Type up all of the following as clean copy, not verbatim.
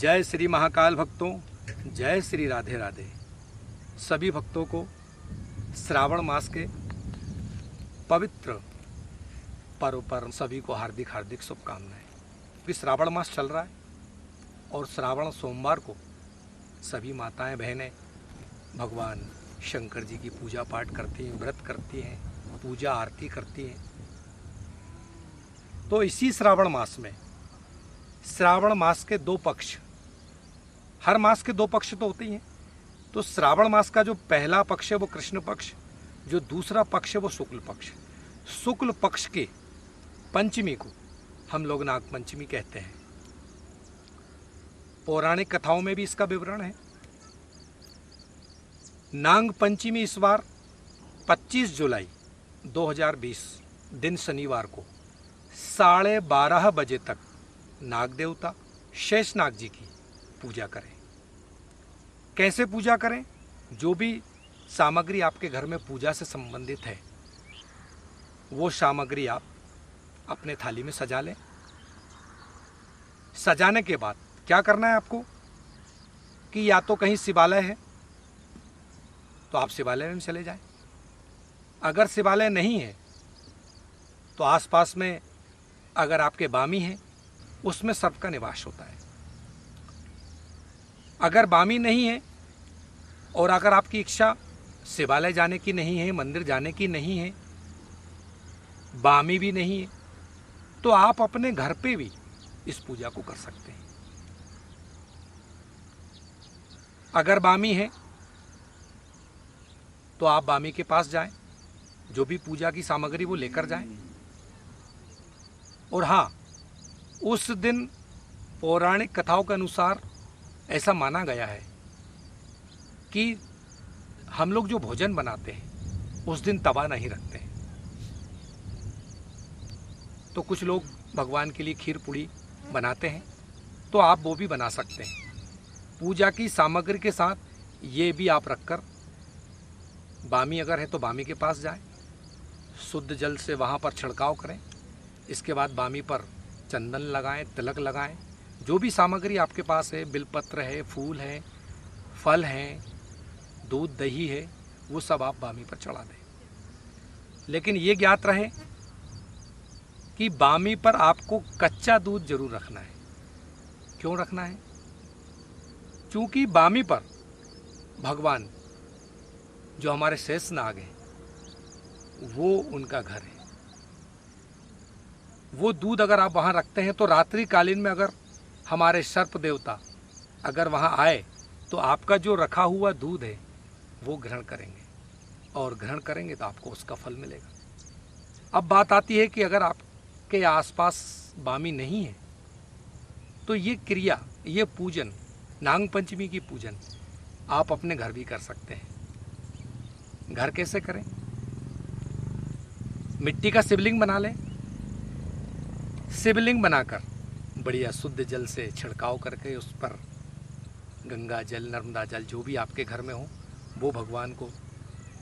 जय श्री महाकाल भक्तों, जय श्री राधे राधे। सभी भक्तों को श्रावण मास के पवित्र पर्व पर सभी को हार्दिक हार्दिक शुभकामनाएं। क्योंकि श्रावण मास चल रहा है और श्रावण सोमवार को सभी माताएं बहनें भगवान शंकर जी की पूजा पाठ करती हैं, व्रत करती हैं, पूजा आरती करती हैं। तो इसी श्रावण मास में श्रावण मास के दो पक्ष, हर मास के दो पक्ष तो होते ही हैं। तो श्रावण मास का जो पहला पक्ष है वो कृष्ण पक्ष, जो दूसरा पक्ष है वो शुक्ल पक्ष। शुक्ल पक्ष के पंचमी को हम लोग नाग पंचमी कहते हैं। पौराणिक कथाओं में भी इसका विवरण है। नाग पंचमी इस बार 25 जुलाई 2020 दिन शनिवार को 12:30 बजे तक नाग देवता शेषनाग जी की पूजा करें। कैसे पूजा करें? जो भी सामग्री आपके घर में पूजा से संबंधित है वो सामग्री आप अपने थाली में सजा लें। सजाने के बाद क्या करना है आपको कि या तो कहीं शिवालय है तो आप शिवालय में चले जाएं। अगर शिवालय नहीं है तो आसपास में अगर आपके बामी है उसमें सर्प का निवास होता है। अगर बामी नहीं है और अगर आपकी इच्छा शिवालय जाने की नहीं है, मंदिर जाने की नहीं है, बामी भी नहीं है, तो आप अपने घर पे भी इस पूजा को कर सकते हैं। अगर बामी है तो आप बामी के पास जाएं, जो भी पूजा की सामग्री वो लेकर जाएं। और हाँ, उस दिन पौराणिक कथाओं के अनुसार ऐसा माना गया है कि हम लोग जो भोजन बनाते हैं उस दिन तवा नहीं रखते हैं। तो कुछ लोग भगवान के लिए खीर पूड़ी बनाते हैं, तो आप वो भी बना सकते हैं। पूजा की सामग्री के साथ ये भी आप रखकर बामी अगर है तो बामी के पास जाएं, शुद्ध जल से वहाँ पर छिड़काव करें। इसके बाद बामी पर चंदन लगाएं, तिलक लगाएं। जो भी सामग्री आपके पास है, बिलपत्र है, फूल है, फल हैं, दूध दही है, वो सब आप बामी पर चढ़ा दें। लेकिन ये ज्ञात रहे कि बामी पर आपको कच्चा दूध जरूर रखना है। क्यों रखना है? क्योंकि बामी पर भगवान जो हमारे शेषनाग हैं वो उनका घर है। वो दूध अगर आप वहाँ रखते हैं तो रात्रि कालीन में अगर हमारे सर्प देवता अगर वहाँ आए तो आपका जो रखा हुआ दूध है वो ग्रहण करेंगे, और ग्रहण करेंगे तो आपको उसका फल मिलेगा। अब बात आती है कि अगर आपके आसपास बामी नहीं है तो ये क्रिया, ये पूजन, नाग पंचमी की पूजन आप अपने घर भी कर सकते हैं। घर कैसे करें? मिट्टी का शिवलिंग बना लें। शिवलिंग बनाकर बढ़िया शुद्ध जल से छिड़काव करके उस पर गंगा जल, नर्मदा जल जो भी आपके घर में हो वो भगवान को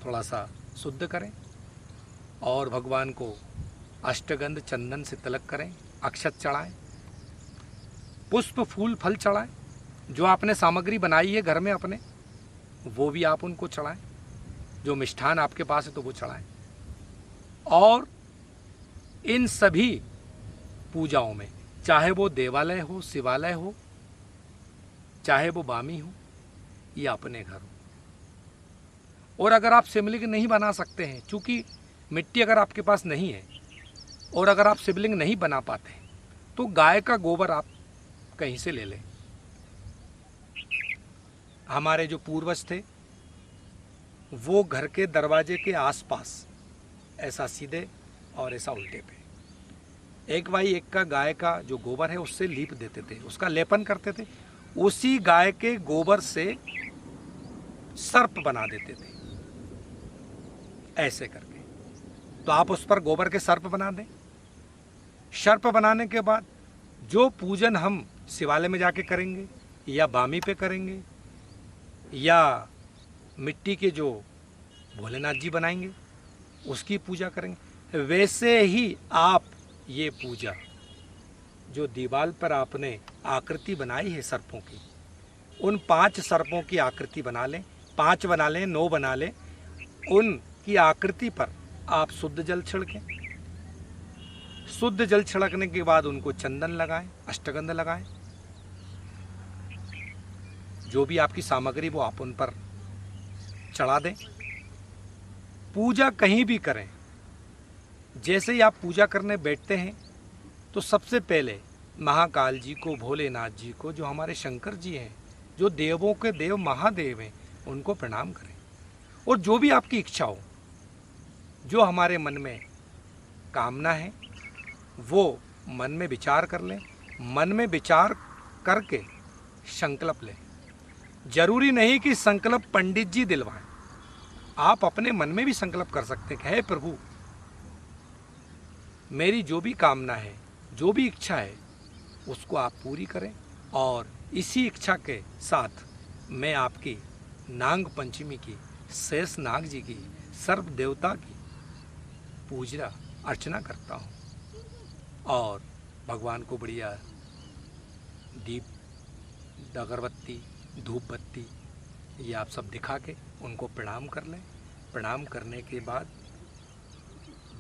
थोड़ा सा शुद्ध करें और भगवान को अष्टगंध चंदन से तिलक करें, अक्षत चढ़ाएं, पुष्प फूल फल चढ़ाएं। जो आपने सामग्री बनाई है घर में अपने वो भी आप उनको चढ़ाएं। जो मिष्ठान आपके पास है तो वो चढ़ाएं। और इन सभी पूजाओं में चाहे वो देवालय हो, शिवालय हो, चाहे वो बामी हो या अपने घर हो। और अगर आप शिवलिंग नहीं बना सकते हैं, चूंकि मिट्टी अगर आपके पास नहीं है और अगर आप शिवलिंग नहीं बना पाते तो गाय का गोबर आप कहीं से ले लें। हमारे जो पूर्वज थे वो घर के दरवाजे के आसपास ऐसा सीधे और ऐसा उल्टे पे 1/1 का गाय का जो गोबर है उससे लीप देते थे, उसका लेपन करते थे। उसी गाय के गोबर से सर्प बना देते थे ऐसे करके। तो आप उस पर गोबर के सर्प बना दें। सर्प बनाने के बाद जो पूजन हम शिवालय में जाके करेंगे या बामी पे करेंगे या मिट्टी के जो भोलेनाथ जी बनाएंगे उसकी पूजा करेंगे, वैसे ही आप ये पूजा जो दीवार पर आपने आकृति बनाई है सर्पों की, उन 5 सर्पों की आकृति बना लें, 5 बना लें, 9 बना लें। उनकी आकृति पर आप शुद्ध जल छिड़कें। शुद्ध जल छिड़कने के बाद उनको चंदन लगाएं, अष्टगंध लगाएं। जो भी आपकी सामग्री वो आप उन पर चढ़ा दें। पूजा कहीं भी करें, जैसे ही आप पूजा करने बैठते हैं तो सबसे पहले महाकाल जी को, भोलेनाथ जी को, जो हमारे शंकर जी हैं, जो देवों के देव महादेव हैं, उनको प्रणाम करें। और जो भी आपकी इच्छा हो, जो हमारे मन में कामना है, वो मन में विचार कर लें। मन में विचार करके संकल्प लें। जरूरी नहीं कि संकल्प पंडित जी दिलवाएं, आप अपने मन में भी संकल्प कर सकते हैं कि हे प्रभु, मेरी जो भी कामना है, जो भी इच्छा है, उसको आप पूरी करें। और इसी इच्छा के साथ मैं आपकी नाग पंचमी की, शेष नाग जी की, सर्व देवता की पूजा अर्चना करता हूँ। और भगवान को बढ़िया दीप, अगरबत्ती, धूप बत्ती ये आप सब दिखा के उनको प्रणाम कर लें। प्रणाम करने के बाद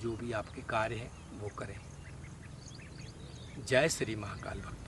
जो भी आपके कार्य हैं वो करें। जय श्री महाकाल भक्त।